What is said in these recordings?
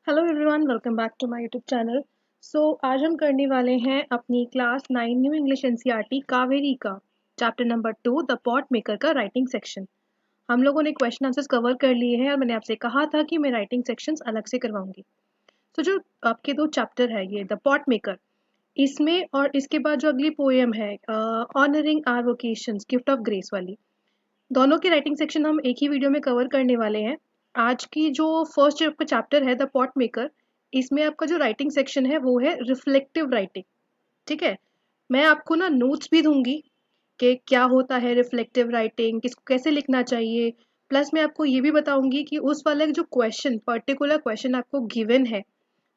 Hello everyone, welcome back to my YouTube channel. आज हम करने वाले हैं अपनी class 9 new English NCERT Kaveri का chapter number 2 the pot maker का राइटिंग सेक्शन। हम लोगों ने क्वेश्चन आंसर्स कवर कर लिए हैं और मैंने आपसे कहा था कि मैं राइटिंग सेक्शंस अलग से करवाऊंगी। जो आपके दो चैप्टर है ये द पॉट मेकर, इसमें और इसके बाद जो अगली पोएम है honouring our vocations gift of grace वाली, दोनों के राइटिंग सेक्शन हम एक ही वीडियो में कवर करने वाले हैं। आज की जो फर्स्ट आपका चैप्टर है द पॉट मेकर, इसमें आपका जो राइटिंग सेक्शन है वो है रिफ्लेक्टिव राइटिंग। ठीक है, मैं आपको ना नोट्स भी दूंगी कि क्या होता है रिफ्लेक्टिव राइटिंग, किसको कैसे लिखना चाहिए। प्लस मैं आपको ये भी बताऊंगी कि उस वाले जो क्वेश्चन पर्टिकुलर क्वेश्चन आपको गिवन है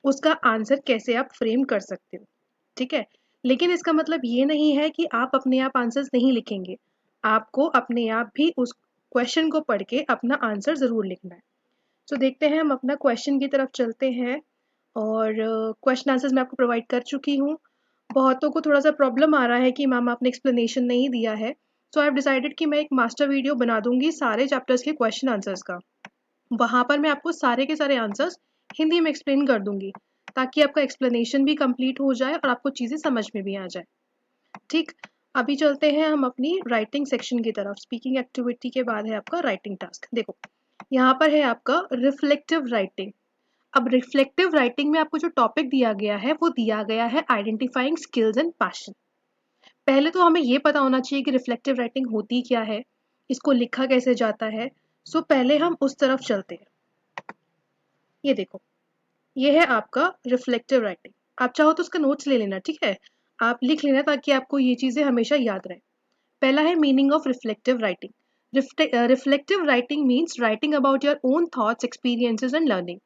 उसका आंसर कैसे आप फ्रेम कर सकते हो। ठीक है, लेकिन इसका मतलब ये नहीं है कि आप अपने आप आंसर्स नहीं लिखेंगे। आपको अपने आप भी उस क्वेश्चन को पढ़ के अपना आंसर ज़रूर लिखना है। देखते हैं, हम अपना क्वेश्चन की तरफ चलते हैं। और क्वेश्चन आंसर्स मैं आपको प्रोवाइड कर चुकी हूँ। बहुतों को थोड़ा सा प्रॉब्लम आ रहा है कि मैम आपने एक्सप्लेनेशन नहीं दिया है। आई हैव डिसाइडेड कि मैं एक मास्टर वीडियो बना दूंगी सारे चैप्टर्स के क्वेश्चन आंसर्स का। वहाँ पर मैं आपको सारे के सारे आंसर्स हिंदी में एक्सप्लेन कर दूंगी, ताकि आपका एक्सप्लेनेशन भी कंप्लीट हो जाए और आपको चीज़ें समझ में भी आ जाए। ठीक, अभी चलते हैं हम अपनी राइटिंग सेक्शन की तरफ। स्पीकिंग एक्टिविटी के बाद है आपका राइटिंग टास्क। देखो, यहाँ पर है आपका रिफ्लेक्टिव राइटिंग। अब रिफ्लेक्टिव राइटिंग में आपको जो टॉपिक दिया गया है वो दिया गया है आइडेंटिफाइंग स्किल्स एंड पैशन। पहले तो हमें ये पता होना चाहिए कि रिफ्लेक्टिव राइटिंग होती क्या है, इसको लिखा कैसे जाता है। पहले हम उस तरफ चलते हैं। ये देखो, ये है आपका रिफ्लेक्टिव राइटिंग। आप चाहो तो उसका नोट्स ले लेना, ठीक है, आप लिख लेना ताकि आपको ये चीज़ें हमेशा याद रहे। पहला है meaning of reflective writing. Reflective writing means writing about your own thoughts, experiences and learning.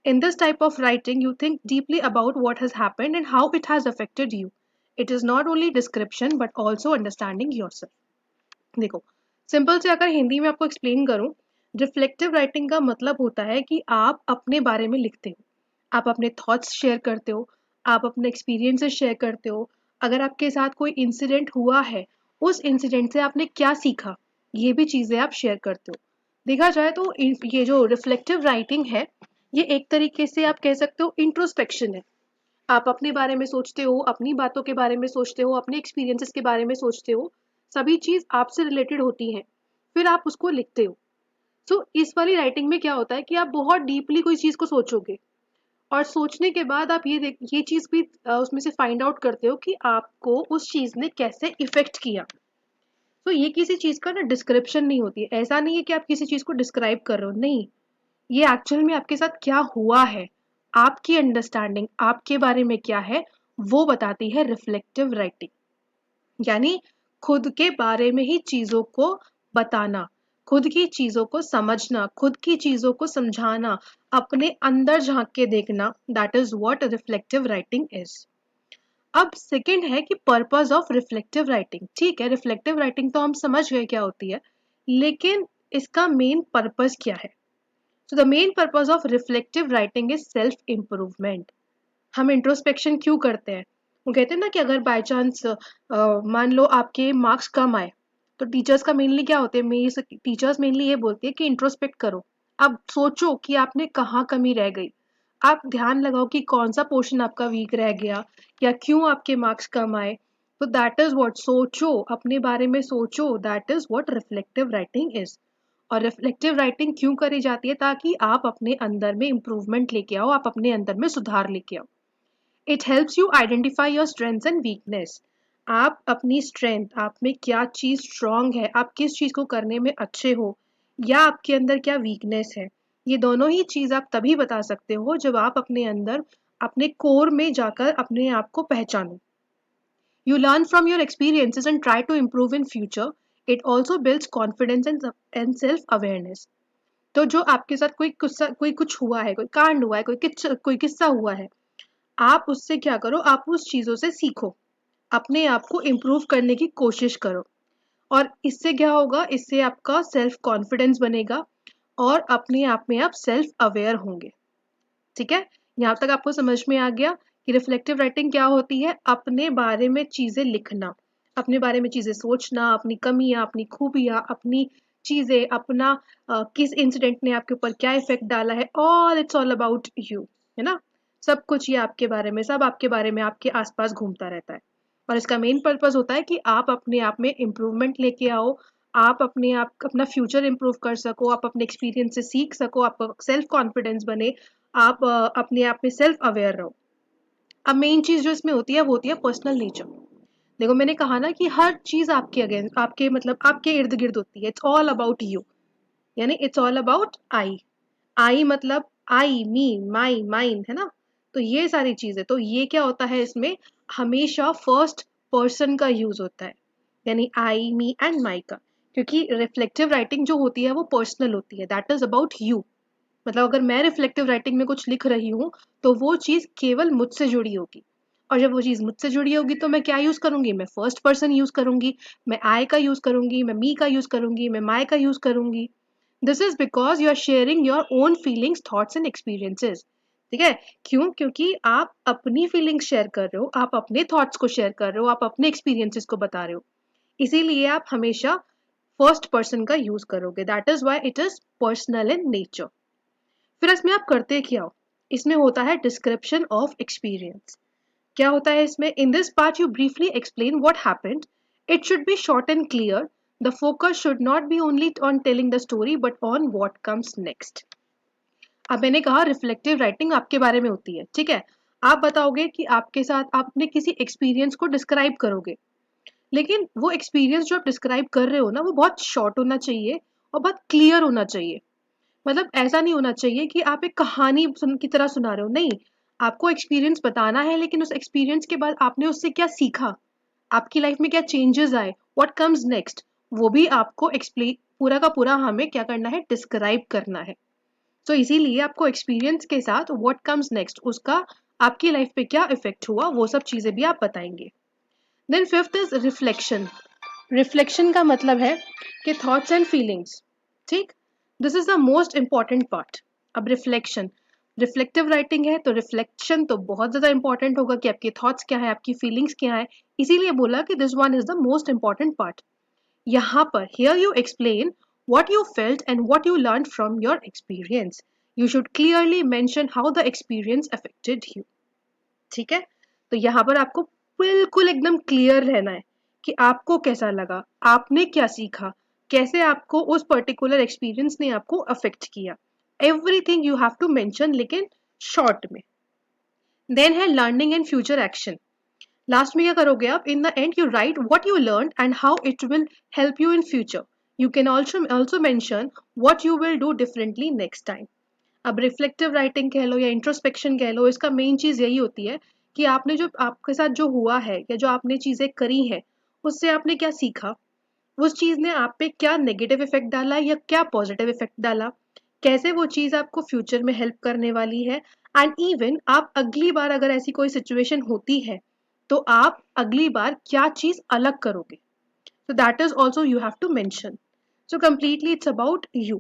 In this type of writing, you think deeply about what has happened and how it has affected you. It is not only description but also understanding yourself. देखो, simple से अगर हिंदी में आपको explain करूं, reflective writing का मतलब होता है कि आप अपने बारे में लिखते हो, आप अपने थॉट्स शेयर करते हो, आप अपने एक्सपीरियंसेस शेयर करते हो। अगर आपके साथ कोई इंसिडेंट हुआ है, उस इंसिडेंट से आपने क्या सीखा, ये भी चीज़ें आप शेयर करते हो। देखा जाए तो ये जो रिफ्लेक्टिव राइटिंग है, ये एक तरीके से आप कह सकते हो इंट्रोस्पेक्शन है। आप अपने बारे में सोचते हो, अपनी बातों के बारे में सोचते हो, अपने एक्सपीरियंसेस के बारे में सोचते हो। सभी चीज़ आपसे रिलेटेड होती हैं, फिर आप उसको लिखते हो। इस वाली राइटिंग में क्या होता है कि आप बहुत डीपली कोई चीज़ को सोचोगे, और सोचने के बाद आप ये चीज़ भी उसमें से फाइंड आउट करते हो कि आपको उस चीज़ ने कैसे इफेक्ट किया। ये किसी चीज़ का ना डिस्क्रिप्शन नहीं होती है। ऐसा नहीं है कि आप किसी चीज़ को डिस्क्राइब कर रहे हो, नहीं, ये एक्चुअल में आपके साथ क्या हुआ है, आपकी अंडरस्टैंडिंग आपके बारे में क्या है, वो बताती है रिफ्लेक्टिव राइटिंग। यानी खुद के बारे में ही चीजों को बताना, खुद की चीजों को समझना, खुद की चीजों को समझाना, अपने अंदर झांक के देखना, that is what reflective writing is. अब सेकंड है कि पर्पस ऑफ रिफ्लेक्टिव राइटिंग। ठीक है, रिफ्लेक्टिव राइटिंग तो हम समझ गए क्या होती है, लेकिन इसका मेन पर्पस क्या है। The main purpose of reflective writing is self improvement. हम इंट्रोस्पेक्शन क्यों करते हैं? वो कहते हैं ना कि अगर बाय चांस मान लो आपके मार्क्स कम आए, तो टीचर्स का मेनली क्या होते हैं, टीचर्स मेनली ये बोलती है कि इंट्रोस्पेक्ट करो। अब सोचो कि आपने कहाँ कमी रह गई, आप ध्यान लगाओ कि कौन सा पोर्शन आपका वीक रह गया, या क्यों आपके मार्क्स कम आए। तो दैट इज व्हाट, सोचो, अपने बारे में सोचो, that is what reflective writing is. और रिफ्लेक्टिव राइटिंग क्यों करी जाती है? ताकि आप अपने अंदर में इम्प्रूवमेंट लेके आओ, आप अपने अंदर में सुधार लेके आओ। It helps you identify your strengths and weakness. आप अपनी स्ट्रेंथ, आप में क्या चीज़ स्ट्रांग है, आप किस चीज़ को करने में अच्छे हो, या आपके अंदर क्या वीकनेस है, ये दोनों ही चीज़ आप तभी बता सकते हो जब आप अपने अंदर, अपने कोर में जाकर अपने आप को पहचानो। You learn from your experiences and try to improve in future. It also builds confidence and self awareness. तो जो आपके साथ कोई कुछ हुआ है, कोई कांड हुआ है, कोई किस्सा हुआ है, आप उससे क्या करो, आप उस चीज़ों से सीखो, अपने आप को इम्प्रूव करने की कोशिश करो। और इससे क्या होगा, इससे आपका सेल्फ कॉन्फिडेंस बनेगा और अपने आप में आप सेल्फ अवेयर होंगे। ठीक है, यहाँ तक आपको समझ में आ गया कि रिफ्लेक्टिव राइटिंग क्या होती है? अपने बारे में चीज़ें लिखना, अपने बारे में चीज़ें सोचना, अपनी कमियाँ, अपनी खूबियाँ, अपनी चीज़ें, अपना किस इंसिडेंट ने आपके ऊपर क्या इफेक्ट डाला है, all it's all about you. है ना। सब कुछ ये आपके बारे में, सब आपके बारे में आपके आसपास घूमता रहता है। और इसका मेन पर्पस होता है कि आप अपने आप में इम्प्रूवमेंट लेके आओ, आप अपने आप अपना फ्यूचर इम्प्रूव कर सको, आप अपने एक्सपीरियंस से सीख सको, आपका सेल्फ कॉन्फिडेंस बने, आप अपने आप में सेल्फ अवेयर रहो। अब मेन चीज जो इसमें होती है वो होती है पर्सनल नेचर। देखो मैंने कहा ना कि हर चीज आपके अगेंस्ट, आपके मतलब आपके इर्द गिर्द होती है। इट्स ऑल अबाउट यू, यानी इट्स ऑल अबाउट आई। आई मतलब आई, मी, माई, माइन, है ना। तो ये सारी चीजें, तो ये क्या होता है इसमें, हमेशा फर्स्ट पर्सन का यूज होता है, यानी आई, मी एंड माई का। क्योंकि रिफ्लेक्टिव राइटिंग जो होती है वो पर्सनल होती है, दैट इज अबाउट यू। मतलब अगर मैं रिफ्लेक्टिव राइटिंग में कुछ लिख रही हूँ तो वो चीज केवल मुझसे जुड़ी होगी। और जब वो चीज मुझसे जुड़ी होगी तो मैं क्या यूज करूंगी, मैं फर्स्ट पर्सन यूज करूंगी, मैं आई का यूज करूंगी, मैं मी का यूज करूंगी, मैं माई का यूज करूंगी। This is because you are sharing your own feelings, thoughts and experiences. ठीक है, क्यों? क्योंकि आप अपनी फीलिंग्स शेयर कर रहे हो, आप अपने थॉट्स को शेयर कर रहे हो, आप अपने एक्सपीरियंसेस को बता रहे हो। इसीलिए आप हमेशा फर्स्ट पर्सन का यूज करोगे, that is why it is personal in nature. फिर इसमें आप करते क्या हो, इसमें होता है डिस्क्रिप्शन ऑफ एक्सपीरियंस। क्या होता है इसमें, in this part you briefly explain what happened. It should be short and clear. The focus should not be only on telling the story but on what comes next. अब मैंने कहा reflective writing आपके बारे में होती है, ठीक है। आप बताओगे कि आपके साथ आप अपने किसी एक्सपीरियंस को डिस्क्राइब करोगे, लेकिन वो एक्सपीरियंस जो आप डिस्क्राइब कर रहे हो ना वो बहुत शॉर्ट होना चाहिए और बहुत क्लियर होना चाहिए। मतलब ऐसा नहीं होना चाहिए कि आप एक कहानी की तरह सुना रहे हो, नहीं। आपको एक्सपीरियंस बताना है, लेकिन उस एक्सपीरियंस के बाद आपने उससे क्या सीखा, आपकी लाइफ में क्या चेंजेस आए, व्हाट कम्स नेक्स्ट, वो भी आपको एक्सप्लेन, पूरा का पूरा हमें क्या करना है, डिस्क्राइब करना है। तो इसीलिए आपको एक्सपीरियंस के साथ व्हाट कम्स नेक्स्ट, उसका आपकी लाइफ पे क्या इफेक्ट हुआ, वो सब चीजें भी आप बताएंगे। Then fifth is reflection. Reflection का मतलब है कि थॉट्स एंड फीलिंग्स, ठीक। This is the most important part. अब रिफ्लेक्शन, रिफ्लेक्टिव राइटिंग है तो रिफ्लेक्शन तो बहुत ज्यादा इंपॉर्टेंट होगा कि आपके थॉट्स क्या है, आपकी फीलिंग्स क्या है। इसीलिए बोला कि this one is the most important part. यहाँ पर here you explain what you felt and what you learned from your experience. You should clearly mention how the experience affected you. ठीक है, तो यहाँ पर आपको बिल्कुल एकदम क्लियर रहना है कि आपको कैसा लगा, आपने क्या सीखा, कैसे आपको उस पर्टिकुलर एक्सपीरियंस ने आपको अफेक्ट किया। Everything you have to mention, लेकिन शॉर्ट में। देन है learning and future action. Last में क्या करोगे आप, in the end you write what you learn and how it will help you in future. You can also mention what you will do differently next time. अब reflective writing कह लो या introspection कह लो, इसका मेन चीज यही होती है कि आपने जो आपके साथ जो हुआ है या जो आपने चीजें करी है, उससे आपने क्या सीखा, उस चीज ने आप पे क्या नेगेटिव इफेक्ट डाला या क्या पॉजिटिव इफेक्ट डाला, कैसे वो चीज आपको फ्यूचर में हेल्प करने वाली है। एंड इवन आप अगली बार अगर ऐसी कोई सिचुएशन होती है तो आप अगली बार क्या चीज अलग करोगे, so that is also you have to mention. So completely it's about you.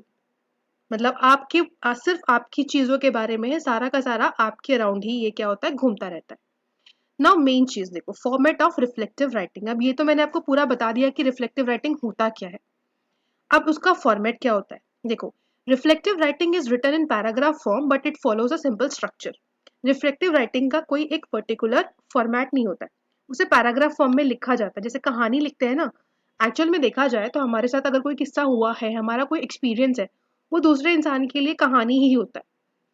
मतलब आपके सिर्फ आपकी चीजों के बारे में है, सारा का सारा आपके अराउंड ही ये क्या होता है, घूमता रहता है। नाउ मेन चीज देखो, फॉर्मेट ऑफ रिफ्लेक्टिव राइटिंग। अब ये तो मैंने आपको पूरा बता दिया कि रिफ्लेक्टिव राइटिंग होता क्या है। अब उसका फॉर्मेट क्या होता है, देखो। Reflective writing is written in paragraph form but it follows a simple structure. Reflective writing का कोई एक पर्टिकुलर फॉर्मेट नहीं होता है, उसे पैराग्राफ फॉर्म में लिखा जाता है, जैसे कहानी लिखते हैं ना। एक्चुअल में देखा जाए तो हमारे साथ अगर कोई किस्सा हुआ है, हमारा कोई एक्सपीरियंस है, वो दूसरे इंसान के लिए कहानी ही होता है।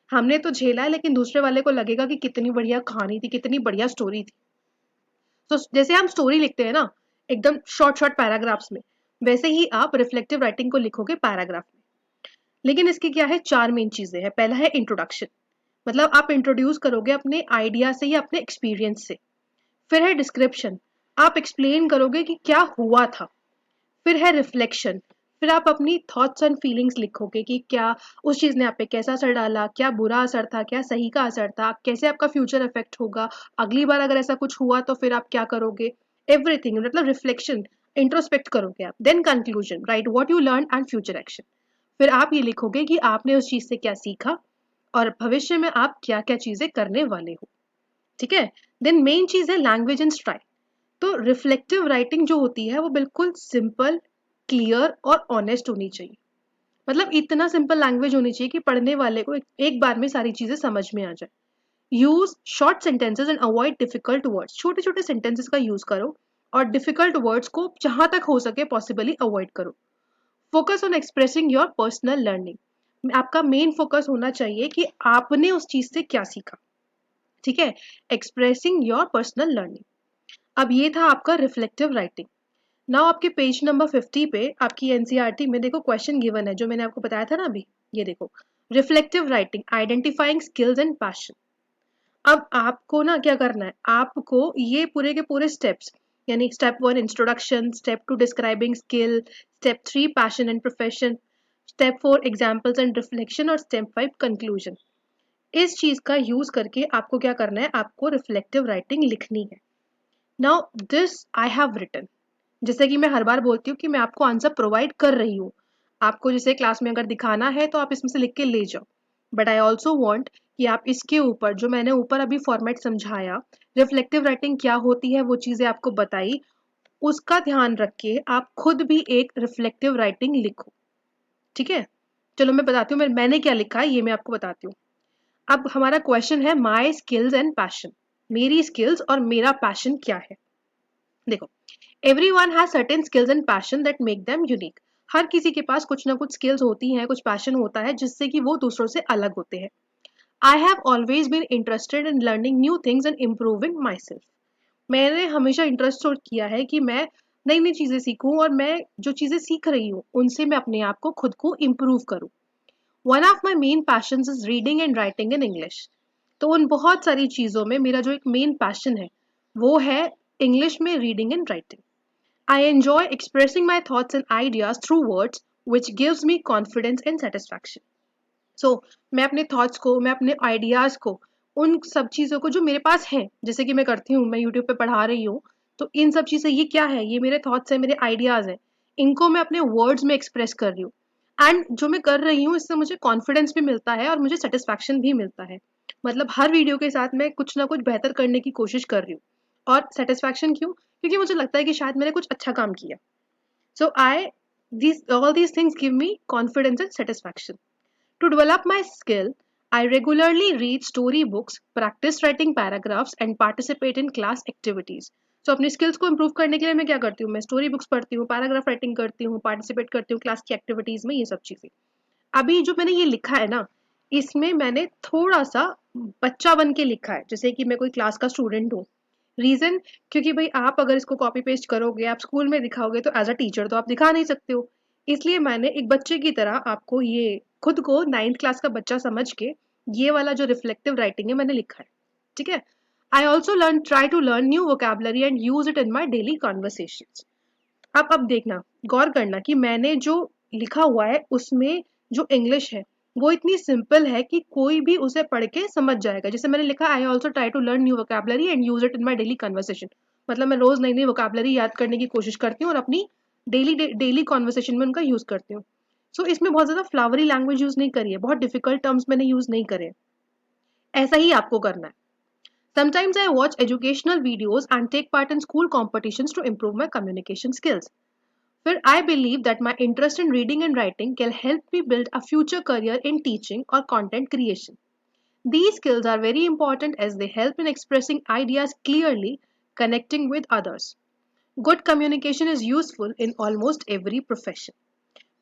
हमने तो झेला है, लेकिन दूसरे वाले को लगेगा कि कितनी बढ़िया कहानी थी, कितनी बढ़िया स्टोरी थी। तो जैसे हम स्टोरी लिखते हैं ना, एकदम शॉर्ट शॉर्ट पैराग्राफ्स में, वैसे ही आप रिफ्लेक्टिव राइटिंग को लिखोगे पैराग्राफ में। लेकिन इसकी क्या है, चार मेन चीजें हैं। पहला है इंट्रोडक्शन, मतलब आप इंट्रोड्यूस करोगे अपने आइडिया से या अपने एक्सपीरियंस से। फिर है डिस्क्रिप्शन, आप एक्सप्लेन करोगे कि क्या हुआ था। फिर है रिफ्लेक्शन, फिर आप अपनी थॉट्स एंड फीलिंग्स लिखोगे कि क्या उस चीज ने आप पे कैसा असर डाला, क्या बुरा असर था, क्या सही का असर था, कैसे आपका फ्यूचर इफेक्ट होगा, अगली बार अगर ऐसा कुछ हुआ तो फिर आप क्या करोगे। एवरीथिंग मतलब रिफ्लेक्शन, इंट्रोस्पेक्ट करोगे आप। Then conclusion, write what you learn and future action. फिर आप ये लिखोगे कि आपने उस चीज से क्या सीखा और भविष्य में आप क्या क्या चीजें करने वाले हो। ठीक है। देन मेन चीज है लैंग्वेज एंड स्टाइल। तो रिफ्लेक्टिव राइटिंग जो होती है वो बिल्कुल सिंपल, क्लियर और ऑनेस्ट होनी चाहिए। मतलब इतना सिंपल लैंग्वेज होनी चाहिए कि पढ़ने वाले को एक बार में सारी चीजें समझ में आ जाए। Use short sentences and avoid difficult words, छोटे छोटे सेंटेंसेस का यूज करो और डिफिकल्ट वर्ड्स को जहां तक हो सके पॉसिबली अवॉइड करो। Focus on expressing your personal learning, आपका मेन फोकस होना चाहिए कि आपने उस चीज से क्या सीखा। ठीक है, एक्सप्रेसिंग योर पर्सनल लर्निंग। अब ये था आपका रिफ्लेक्टिव राइटिंग। नाउ आपके पेज नंबर 50 पे आपकी एनसीईआरटी में देखो क्वेश्चन गिवन है जो मैंने आपको बताया था ना अभी, ये देखो, reflective writing identifying skills and passion. अब आपको ना क्या करना है, आपको ये पूरे के पूरे स्टेप्स, यानी step 1 introduction, step 2 describing skill, step 3 passion and profession, step 4 examples and reflection और स्टेप 5 कंक्लूजन, इस चीज का यूज करके आपको क्या करना है, आपको रिफ्लेक्टिव राइटिंग लिखनी है। Now this I have written, जैसे कि मैं हर बार बोलती हूँ कि मैं आपको आंसर प्रोवाइड कर रही हूँ, आपको जैसे क्लास में अगर दिखाना है तो आप इसमें से लिख के ले जाओ, बट आई ऑल्सो वॉन्ट कि आप इसके ऊपर जो मैंने ऊपर अभी फॉर्मेट समझाया, रिफ्लेक्टिव राइटिंग क्या होती है वो चीजें आपको बताई, उसका ध्यान रख के आप खुद भी एक रिफ्लेक्टिव राइटिंग लिखो। ठीक है, चलो मैं बताती हूँ मैंने क्या लिखा है, ये मैं आपको बताती हूँ। अब हमारा क्वेश्चन है माई स्किल्स एंड पैशन, मेरी स्किल्स और मेरा पैशन क्या है। देखो, everyone has certain skills and passion that make them unique, हर किसी के पास कुछ ना कुछ स्किल्स होती हैं, कुछ पैशन होता है जिससे कि वो दूसरों से अलग होते हैं। I have always been interested in learning new things and improving myself, मैंने हमेशा इंटरेस्ट शो किया है कि मैं नई नई चीजें सीखूं और मैं जो चीजें सीख रही हूँ उनसे मैं अपने आप को खुद को इम्प्रूव करूँ। One of my main patience is reading and writing in English, तो उन बहुत सारी चीजों में मेरा जो एक मेन पैशन है वो है इंग्लिश में reading and writing. I enjoy expressing my thoughts and ideas through words, which gives me confidence and satisfaction. So, मैं अपने थॉट्स को, मैं अपने आइडियाज को, उन सब चीज़ों को जो मेरे पास हैं, जैसे कि मैं करती हूँ, मैं यूट्यूब पे पढ़ा रही हूँ, तो इन सब चीज़ें, ये क्या है, ये मेरे थॉट्स हैं, मेरे आइडियाज हैं, इनको मैं अपने वर्ड्स में एक्सप्रेस कर रही हूँ। एंड जो मैं कर रही हूँ इससे मुझे कॉन्फिडेंस भी मिलता है और मुझे सेटिस्फैक्शन भी मिलता है। मतलब हर वीडियो के साथ मैं कुछ ना कुछ बेहतर करने की कोशिश कर रही हूँ। और सेटिस्फैक्शन क्यों, क्योंकि मुझे लगता है कि शायद मैंने कुछ अच्छा काम किया। So all these things give me confidence and satisfaction. To develop my skill, I regularly read story books, practice writing paragraphs, and participate in class activities. So अपनी skills को improve करने के लिए मैं क्या करती हूँ, मैं story books पढ़ती हूँ, paragraph writing करती हूँ, participate करती हूँ class की activities में, ये सब चीजें। अभी जो मैंने ये लिखा है ना, इसमें मैंने थोड़ा सा बच्चा बन के लिखा है, जैसे कि मैं कोई क्लास का स्टूडेंट हूँ। रीजन, क्योंकि भाई आप अगर इसको कॉपी पेस्ट करोगे, आप स्कूल में दिखाओगे तो एज अ टीचर तो आप दिखा नहीं सकते हो, इसलिए मैंने एक बच्चे की तरह आपको ये खुद को 9th क्लास का बच्चा समझ के ये वाला जो रिफ्लेक्टिव राइटिंग है मैंने लिखा है। ठीक है, I also try to learn new vocabulary and use it in my daily conversation. अब देखना, गौर करना कि मैंने जो लिखा हुआ है उसमें जो इंग्लिश है वो इतनी सिंपल है कि कोई भी उसे पढ़ के समझ जाएगा। जैसे मैंने लिखा, I also try to learn new vocabulary and use it in my daily conversation, मतलब मैं रोज नई नई वोकेबलरी याद करने की कोशिश करती हूँ और अपनी डेली कॉन्वर्सेशन में उनका यूज करती हूँ। सो इसमें बहुत ज्यादा फ्लावरी लैंग्वेज यूज नहीं करी है, बहुत डिफिकल्ट टर्म्स मैंने यूज नहीं करे। ऐसा ही आपको करना है। Sometimes I watch educational videos and take part in school competitions to improve my communication skills. Where I believe that my interest in reading and writing can help me build a future career in teaching or content creation. These skills are very important as they help in expressing ideas clearly, connecting with others. Good communication is useful in almost every profession.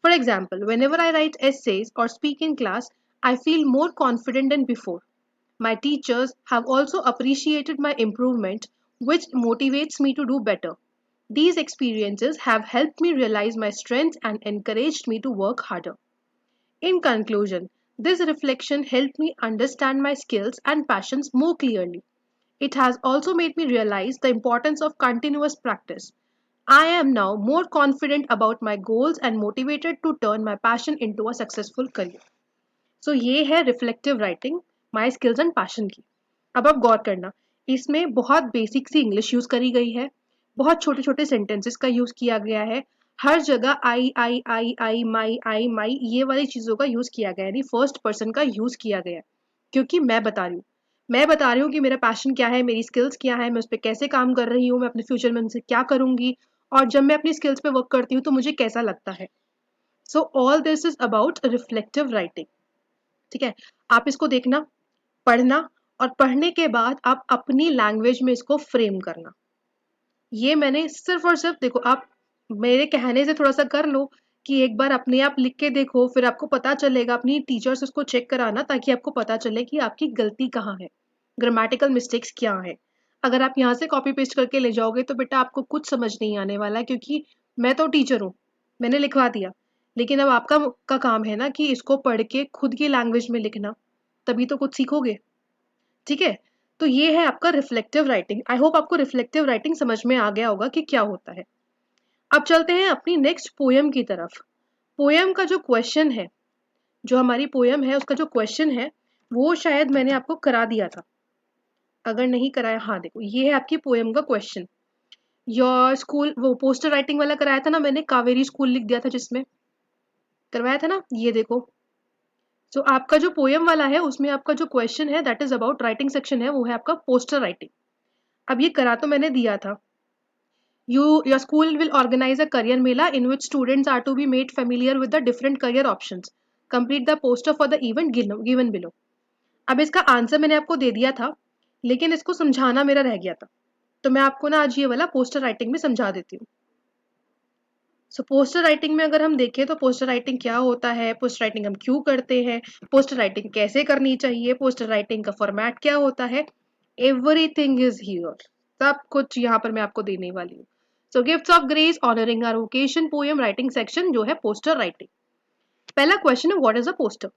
For example, whenever I write essays or speak in class, I feel more confident than before. My teachers have also appreciated my improvement, which motivates me to do better. These experiences have helped me realize my strengths and encouraged me to work harder. In conclusion, this reflection helped me understand my skills and passions more clearly. It has also made me realize the importance of continuous practice. I am now more confident about my goals and motivated to turn my passion into a successful career. सो ये है reflective writing my skills and passion की। अब आप गौर करना, इसमें बहुत basic सी English use करी गई है, बहुत छोटे छोटे सेंटेंसेस का यूज किया गया है, हर जगह आई माई ये वाली चीजों का यूज किया गया है, यानी फर्स्ट पर्सन का यूज किया गया है। क्योंकि मैं बता रही हूँ कि मेरा पैशन क्या है, मेरी स्किल्स क्या है, मैं उस पर कैसे काम कर रही हूँ, मैं अपने फ्यूचर में उनसे क्या करूंगी, और जब मैं अपनी स्किल्स पे वर्क करती हूँ तो मुझे कैसा लगता है। So all this is about reflective writing. ठीक है, आप इसको देखना, पढ़ना और पढ़ने के बाद आप अपनी लैंग्वेज में इसको फ्रेम करना। ये मैंने सिर्फ और सिर्फ, देखो आप मेरे कहने से थोड़ा सा कर लो कि एक बार अपने आप लिख के देखो, फिर आपको पता चलेगा, अपनी टीचर से उसको चेक कराना ताकि आपको पता चले कि आपकी गलती कहाँ है, ग्रामेटिकल मिस्टेक्स क्या है। अगर आप यहाँ से कॉपी पेस्ट करके ले जाओगे तो बेटा आपको कुछ समझ नहीं आने वाला है, क्योंकि मैं तो टीचर हूँ, मैंने लिखवा दिया, लेकिन अब आपका का काम है ना कि इसको पढ़ के खुद की लैंग्वेज में लिखना, तभी तो कुछ सीखोगे। ठीक है, तो ये है आपका रिफ्लेक्टिव राइटिंग। आई होप आपको रिफ्लेक्टिव राइटिंग समझ में आ गया होगा कि क्या होता है। अब चलते हैं अपनी नेक्स्ट पोयम की तरफ। पोयम का जो क्वेश्चन है, जो हमारी पोयम है उसका जो क्वेश्चन है वो शायद मैंने आपको करा दिया था, अगर नहीं कराया, हाँ देखो ये है आपकी पोयम का क्वेश्चन। योर स्कूल वो पोस्टर राइटिंग वाला कराया था ना मैंने, कावेरी स्कूल लिख दिया था जिसमें, करवाया था ना, ये देखो। सो आपका जो पोयम वाला है उसमें आपका जो क्वेश्चन है that is about writing section है, वो है आपका पोस्टर राइटिंग। अब ये करा तो मैंने दिया था। Your school will organize a career mela in which students are to be made familiar with the different career options. Complete the poster for the event given below. अब इसका आंसर मैंने आपको दे दिया था, लेकिन इसको समझाना मेरा रह गया था, तो मैं आपको ना आज ये वाला पोस्टर राइटिंग में समझा देती हूँ। सो पोस्टर राइटिंग में अगर हम देखें तो पोस्टर राइटिंग क्या होता है, पोस्टर राइटिंग हम क्यों करते हैं, पोस्टर राइटिंग कैसे करनी चाहिए, पोस्टर राइटिंग का फॉर्मेट क्या होता है, एवरीथिंग इज हियर। सब कुछ यहाँ पर मैं आपको देने वाली हूँ। So gifts of grace honouring our vocation poem writing section जो है पोस्टर राइटिंग। पहला क्वेश्चन है what is a poster.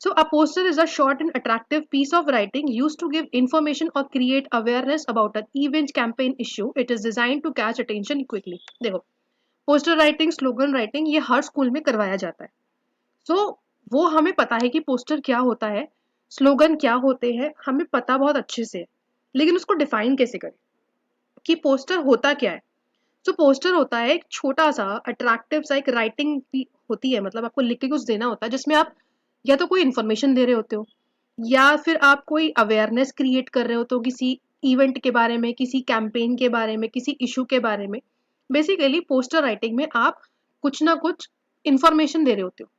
So a poster is a short and attractive piece of writing used to give information or create awareness about an event, campaign, issue. It is designed to catch attention quickly. देखो poster writing, slogan writing ये हर school में करवाया जाता है। सो वो हमें पता है कि पोस्टर क्या होता है, स्लोगन क्या होते हैं, हमें पता बहुत अच्छे से है, लेकिन उसको डिफाइन कैसे करें कि पोस्टर होता क्या है। सो पोस्टर होता है एक छोटा सा अट्रैक्टिव सा एक राइटिंग होती है, मतलब आपको लिख के कुछ देना होता है जिसमें आप या तो कोई इन्फॉर्मेशन दे रहे होते हो, या फिर आप कोई अवेयरनेस क्रिएट कर रहे हो तो किसी इवेंट के बारे में, किसी कैंपेन के बारे में, किसी इशू के बारे में। बेसिकली पोस्टर राइटिंग में आप कुछ ना कुछ इंफॉर्मेशन दे रहे होते हो,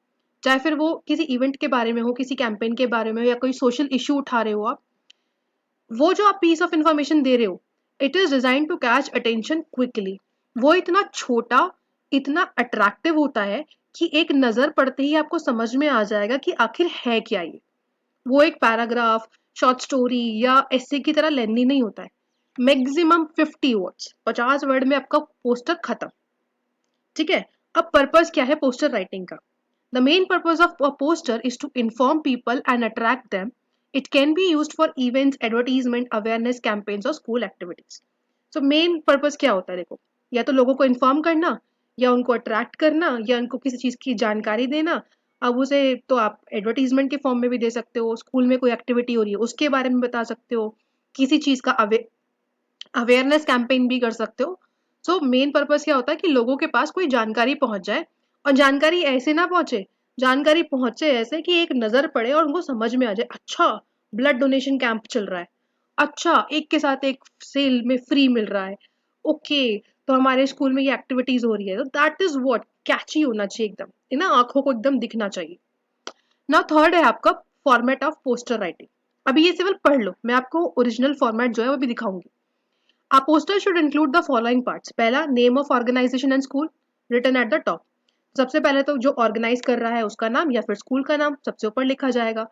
चाहे फिर वो किसी इवेंट के बारे में हो, किसी कैंपेन के बारे में हो, या कोई सोशल इशू उठा रहे हो आप। वो जो आप पीस ऑफ इंफॉर्मेशन दे रहे हो, it is design to catch attention quickly. वो इतना छोटा, इतना अट्रैक्टिव होता है कि एक नजर पड़ते ही आपको समझ में आ जाएगा कि आखिर है क्या ये। वो एक पैराग्राफ, शॉर्ट स्टोरी या एसे की तरह लेंदी नहीं होता है। मैक्सिमम 50 वर्ड्स, 50 वर्ड में आपका पोस्टर खत्म। ठीक है, अब पर्पस क्या है पोस्टर राइटिंग का। The main purpose of a poster is to inform people and attract them. It can be used for events, advertisement, awareness campaigns और school activities. So main purpose क्या होता है, देखो, या तो लोगों को इन्फॉर्म करना, या उनको अट्रैक्ट करना, या उनको किसी चीज की जानकारी देना। अब उसे तो आप एडवर्टीजमेंट के फॉर्म में भी दे सकते हो, स्कूल में कोई एक्टिविटी हो रही है उसके बारे में बता सकते हो, किसी चीज का अवेयरनेस कैंपेन भी कर सकते हो। सो मेन पर्पस क्या होता है कि लोगों के पास कोई जानकारी पहुंच जाए, और जानकारी ऐसे ना पहुंचे, जानकारी पहुंचे ऐसे कि एक नजर पड़े और उनको समझ में आ जाए, अच्छा ब्लड डोनेशन कैंप चल रहा है, अच्छा एक के साथ एक सेल में फ्री मिल रहा है, ओके तो हमारे स्कूल में ये एक्टिविटीज हो रही है, तो दैट इज व्हाट कैची होना चाहिए एकदम, है ना, आंखों को एकदम दिखना चाहिए। ना थर्ड है आपका फॉर्मेट ऑफ पोस्टर राइटिंग। अभी ये सिर्फ पढ़ लो, मैं आपको ओरिजिनल फॉर्मेट जो है वो भी दिखाऊंगी। A poster should include the following parts. पहला, name of organization and school written at the top. सबसे पहले तो जो ऑर्गेनाइज कर रहा है उसका नाम या फिर स्कूल का नाम सबसे ऊपर लिखा जाएगा।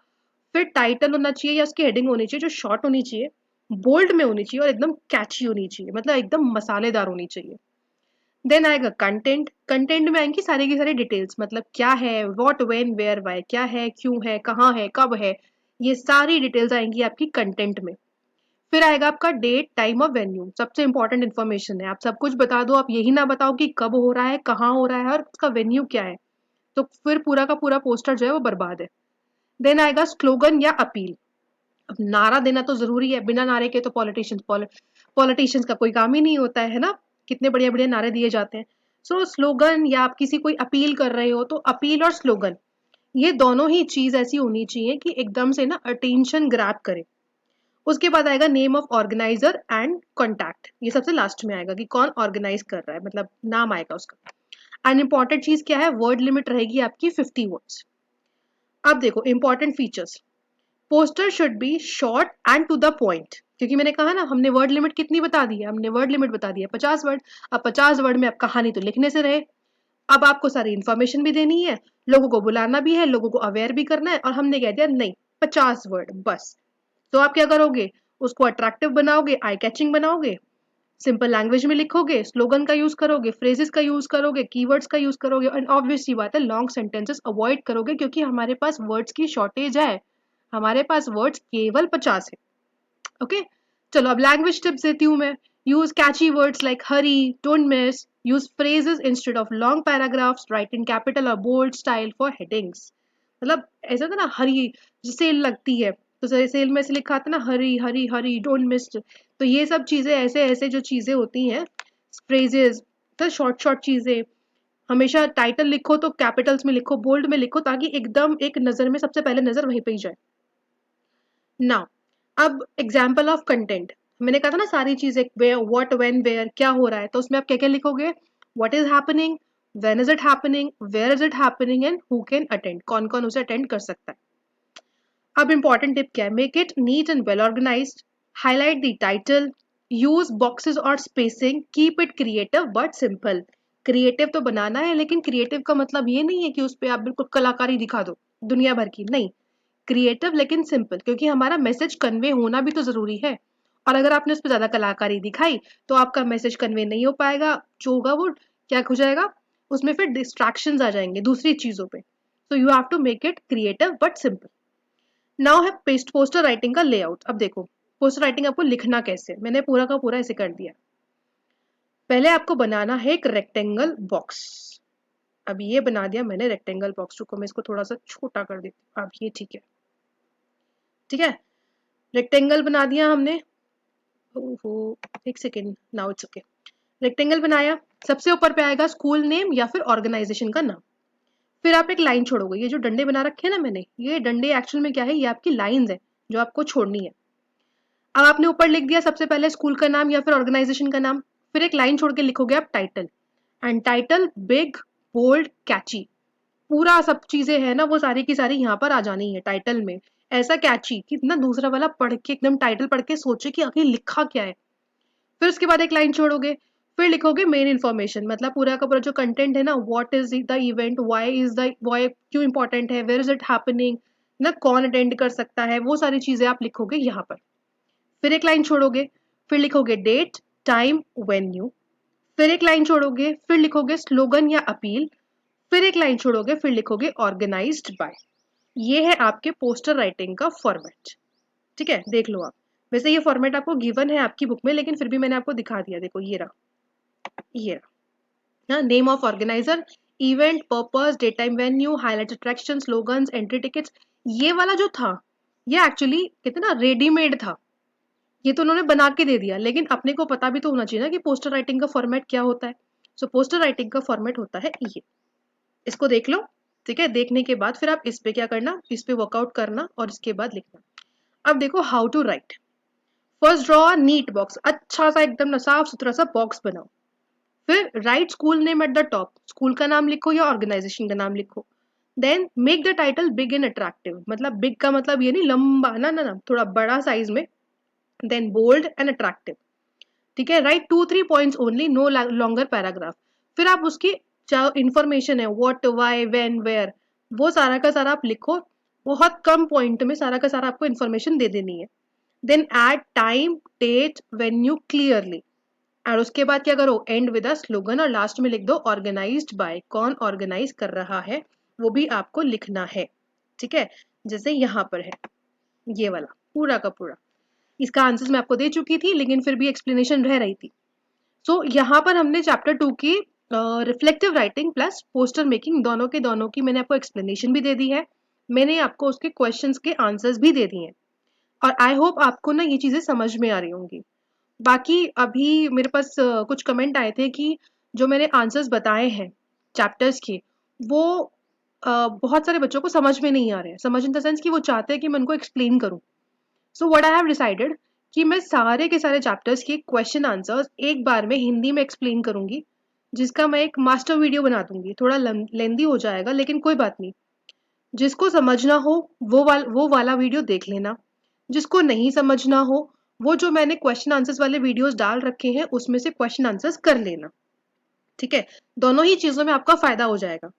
फिर टाइटल होना चाहिए या उसकी हेडिंग होनी चाहिए जो शॉर्ट होनी चाहिए, बोल्ड में होनी चाहिए और एकदम कैची होनी चाहिए, मतलब एकदम मसालेदार होनी चाहिए। देन आएगा कंटेंट। कंटेंट में आएंगी सारी की सारी डिटेल्स, मतलब क्या है, व्हाट, व्हेन, वेयर, व्हाई, क्या है, क्यों है, कब है, ये सारी डिटेल्स आएंगी आपकी कंटेंट में। फिर आएगा आपका डेट, टाइम और वेन्यू, सबसे इंपॉर्टेंट इन्फॉर्मेशन है, आप सब कुछ बता दो, आप यही ना बताओ कि कब हो रहा है, कहाँ हो रहा है और उसका वेन्यू क्या है, तो फिर पूरा का पूरा पोस्टर जो है वो बर्बाद है। देन आएगा स्लोगन या अपील। अब नारा देना तो जरूरी है, बिना नारे के तो पॉलिटिशियंस का कोई काम ही नहीं होता है ना, कितने बढ़िया बढ़िया नारे दिए जाते हैं। सो स्लोगन या आप किसी कोई अपील कर रहे हो तो अपील और स्लोगन ये दोनों ही चीज ऐसी होनी चाहिए कि एकदम से ना अटेंशन ग्रैब करे। उसके बाद आएगा name of organiser and contact, ये सबसे लास्ट में आएगा कि कौन ऑर्गेनाइज कर रहा है, मतलब नाम आएगा उसका। एंड इंपॉर्टेंट चीज क्या है, वर्ड लिमिट रहेगी आपकी 50 वर्ड्स। अब देखो important features. Poster should be short and to the point, क्योंकि मैंने कहा ना हमने वर्ड लिमिट कितनी बता दी है, हमने वर्ड लिमिट बता दी है 50 वर्ड। अब 50 वर्ड में अब कहानी तो लिखने से रहे, अब आपको सारी इन्फॉर्मेशन भी देनी है, लोगों को बुलाना भी है, लोगों को अवेयर भी करना है, और हमने कह दिया नहीं 50 वर्ड बस। तो आप क्या करोगे, उसको अट्रैक्टिव बनाओगे, आई कैचिंग बनाओगे, सिंपल लैंग्वेज में लिखोगे, स्लोगन का यूज करोगे, फ्रेजेस का यूज करोगे, कीवर्ड्स का यूज करोगे, और ऑब्वियस सी बात है लॉन्ग सेंटेंसेस अवॉइड करोगे, क्योंकि हमारे पास वर्ड्स की शॉर्टेज है, हमारे पास वर्ड्स केवल 50 है। ओके, चलो अब लैंग्वेज टिप्स देती हूँ मैं। Use catchy words like hurry, don't miss, use phrases instead of long paragraphs, write in capital और बोल्ड स्टाइल फॉर हेडिंग्स। मतलब ऐसा था ना, हरी सेल लगती है तो सेल में ऐसे लिखा था ना, हरी हरी हरी डोंट मिस। तो ये सब चीजें ऐसे ऐसे जो चीजें होती हैं, फ्रेजेस, तो शॉर्ट शॉर्ट चीजें, हमेशा टाइटल लिखो तो कैपिटल्स में लिखो, बोल्ड में लिखो, ताकि एकदम एक नजर में सबसे पहले नजर वहीं पे ही जाए। नाउ अब एग्जाम्पल ऑफ कंटेंट, मैंने कहा था ना सारी चीजें, वेयर, व्हाट, व्हेन, वेयर, क्या हो रहा है, तो उसमें आप क्या क्या लिखोगे, what is happening, when is it happening, where is it happening, and who can attend, कौन कौन उसे अटेंड कर सकता है। अब इंपॉर्टेंट टिप क्या है, make it neat and well organised, highlight the title, use boxes और spacing, keep it creative but simple. Creative तो बनाना है, लेकिन क्रिएटिव का मतलब ये नहीं है कि उस पर आप बिल्कुल कलाकारी दिखा दो दुनिया भर की, नहीं, क्रिएटिव लेकिन सिंपल, क्योंकि हमारा मैसेज कन्वे होना भी तो जरूरी है। और अगर आपने उस पर ज्यादा कलाकारी दिखाई तो आपका मैसेज कन्वे नहीं हो पाएगा, जो होगा वो क्या हो जाएगा, उसमें फिर डिस्ट्रैक्शंस आ जाएंगे दूसरी चीजों पे। So you have to make it creative but simple. Now है पेस्ट पोस्टर राइटिंग का लेआउट। अब देखो पोस्टर राइटिंग आपको लिखना कैसे, मैंने पूरा का पूरा ऐसे कर दिया। पहले आपको बनाना है एक रेक्टेंगल बॉक्स। अब ये बना दिया मैंने रेक्टेंगल बॉक्स, रुको मैं इसको थोड़ा सा छोटा कर देती हूँ, अब ये ठीक है, ठीक है, रेक्टेंगल बना दिया हमने। ओहो, एक second, now it's okay. Rectangle बनाया, सबसे ऊपर पे आएगा स्कूल नेम या फिर ऑर्गेनाइजेशन का नाम। फिर आप एक लाइन छोड़ोगे, ये जो डंडे बना रखे हैं ना मैंने, ये डंडे एक्चुअल में क्या है, ये आपकी लाइंस है जो आपको छोड़नी है। अब आपने ऊपर लिख दिया सबसे पहले स्कूल का नाम या फिर ऑर्गेनाइजेशन का नाम, फिर एक लाइन छोड़ के लिखोगे आप title, and title big, bold, catchy, पूरा सब चीजें है ना वो सारी की सारी यहाँ पर आ जानी है टाइटल में। ऐसा कैची कि ना दूसरा वाला पढ़ के एकदम टाइटल पढ़ के सोचे कि आखिर लिखा क्या है। फिर उसके बाद एक लाइन छोड़ोगे, फिर लिखोगे मेन इन्फॉर्मेशन, मतलब पूरा का पूरा जो कंटेंट है ना, what is the event, why क्यों इंपॉर्टेंट है, वेयर इज इट हैपनिंग, ना कौन अटेंड कर सकता है, वो सारी चीजें आप लिखोगे यहाँ पर। फिर एक लाइन छोड़ोगे, फिर लिखोगे डेट, टाइम, वेन्यू, फिर एक लाइन छोड़ोगे, फिर लिखोगे स्लोगन या अपील, फिर एक लाइन छोड़ोगे, फिर लिखोगे ऑर्गेनाइज्ड बाय। ये है आपके पोस्टर राइटिंग का फॉर्मेट। ठीक है, देख लो आप, वैसे ये फॉर्मेट आपको गिवन है आपकी बुक में, लेकिन फिर भी मैंने आपको दिखा दिया, देखो ये रहा, ये रहा, name of organiser, event, purpose, date, time, venue, highlight attraction, slogans, entry tickets. ये वाला जो था ये एक्चुअली कहते ना रेडीमेड था, ये तो उन्होंने बना के दे दिया, लेकिन अपने को पता भी तो होना चाहिए ना कि पोस्टर राइटिंग का फॉर्मेट क्या होता है। सो पोस्टर राइटिंग का फॉर्मेट होता है ये, इसको देख लो। ठीक है, देखने के बाद फिर आप इस पे क्या करना, इस पे वर्कआउट करना और इसके बाद लिखना। अब देखो how to write. First draw a neat box, अच्छा सा एकदम ना साफ सुथरा सा बॉक्स बनाओ। फिर write school name at the top, school का नाम लिखो या ऑर्गेनाइजेशन का नाम लिखो। Then make the title big and attractive, मतलब बिग का मतलब ये नहीं लंबा, ना ना ना, थोड़ा बड़ा साइज में। देन बोल्ड एंड अट्रैक्टिव, ठीक है, write 2-3 points only, no longer paragraph. फिर आप उसकी जो इन्फॉर्मेशन है, व्हाट, व्हाई, व्हेन, वेयर, वो सारा का सारा आप लिखो, बहुत कम पॉइंट में सारा का सारा आपको इन्फॉर्मेशन दे देनी है। Then add time, date, venue clearly, और उसके बाद क्या करो, एंड विद अ स्लोगन, और लास्ट में लिख दो ऑर्गेनाइज्ड बाय, कौन ऑर्गेनाइज कर रहा है वो भी आपको लिखना है। ठीक है, जैसे यहाँ पर है ये वाला पूरा का पूरा। इसका आंसर्स मैं आपको दे चुकी थी, लेकिन फिर भी एक्सप्लेनेशन रह रही थी। सो यहाँ पर हमने चैप्टर 2 की reflective writing plus poster making दोनों की मैंने आपको एक्सप्लेनेशन भी दे दी है, मैंने आपको उसके क्वेश्चंस के आंसर्स भी दे दिए हैं, और आई होप आपको ना ये चीजें समझ में आ रही होंगी। बाकी अभी मेरे पास कुछ कमेंट आए थे कि जो मैंने आंसर्स बताए हैं चैप्टर्स के, वो बहुत सारे बच्चों को समझ में नहीं आ रहे हैं, समझ इन द सेंस कि वो चाहते हैं कि मैं उनको एक्सप्लेन करूं। So what I have decided कि मैं सारे के सारे चैप्टर्स के क्वेश्चन आंसर्स एक बार में हिंदी में एक्सप्लेन करूंगी, जिसका मैं एक मास्टर वीडियो बना दूंगी, थोड़ा लेंदी हो जाएगा लेकिन कोई बात नहीं। जिसको समझना हो वो वाला वीडियो देख लेना, जिसको नहीं समझना हो वो जो मैंने क्वेश्चन आंसर्स वाले वीडियोस डाल रखे हैं उसमें से क्वेश्चन आंसर्स कर लेना। ठीक है, दोनों ही चीजों में आपका फायदा हो जाएगा,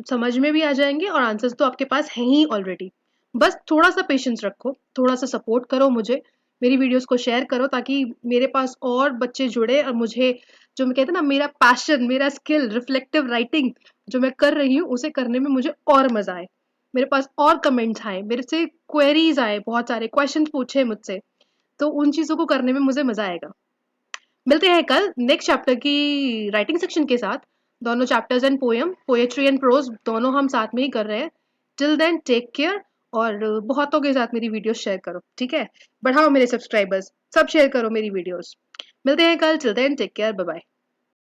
समझ में भी आ जाएंगे और आंसर्स तो आपके पास हैं ही ऑलरेडी। बस थोड़ा सा पेशेंस रखो, थोड़ा सा सपोर्ट करो मुझे, मेरी वीडियोस को शेयर करो ताकि मेरे पास और बच्चे जुड़े और मुझे जो मैं कहते हैं ना मेरा पैशन, मेरा स्किल रिफ्लेक्टिव राइटिंग जो मैं कर रही हूँ उसे करने में मुझे और मजा आए, मेरे पास और कमेंट्स आए, मेरे से क्वेरीज आए, बहुत सारे क्वेश्चन पूछे मुझसे, तो उन चीजों को करने में मुझे मजा आएगा। मिलते हैं कल नेक्स्ट चैप्टर की राइटिंग सेक्शन के साथ। दोनों chapters and poem, poetry and prose दोनों हम साथ में ही कर रहे हैं। टिल देन टेक केयर, और बहुतों के साथ मेरी वीडियोस शेयर करो, ठीक है, बढ़ाओ मेरे सब्सक्राइबर्स, सब शेयर करो मेरी वीडियोस। मिलते हैं कल, till then take care, bye bye.